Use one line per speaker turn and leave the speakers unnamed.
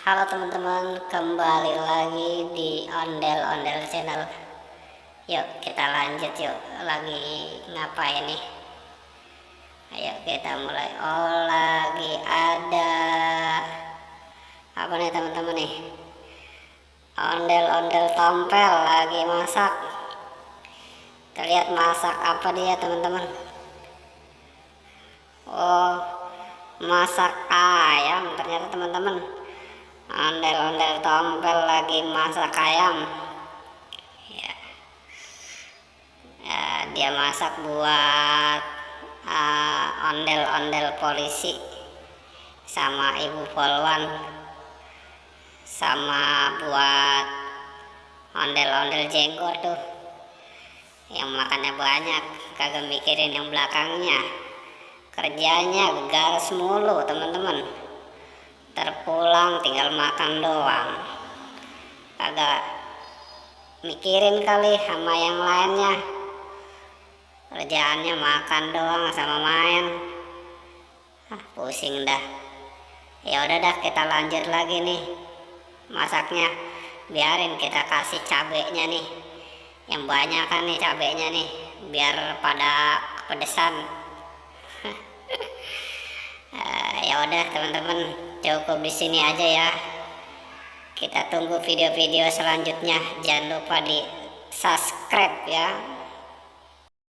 Halo teman-teman, kembali lagi di Ondel-Ondel Channel. Yuk kita lanjut yuk, lagi ngapain nih? Ayo kita mulai. Oh, lagi ada apa nih teman-teman nih? Ondel-ondel tompel lagi masak. Kita lihat masak apa dia teman-teman. Oh, masak ayam ternyata teman-teman. Ondel-ondel tompel lagi masak ayam. Dia masak buat ondel-ondel polisi sama ibu polwan, sama buat ondel-ondel jenggor tuh yang makannya banyak, kagak mikirin yang belakangnya, kerjanya gas mulu teman-teman, terpulang tinggal makan doang, kagak mikirin kali sama yang lainnya, kerjaannya makan doang sama main. Pusing dah. Ya udah dah, kita lanjut lagi nih masaknya. Biarin kita kasih cabenya nih yang banyak kan nih, cabenya nih biar pada kepedesan. Ya udah teman-teman, cukup di sini aja ya. Kita tunggu video-video selanjutnya. Jangan lupa di subscribe ya.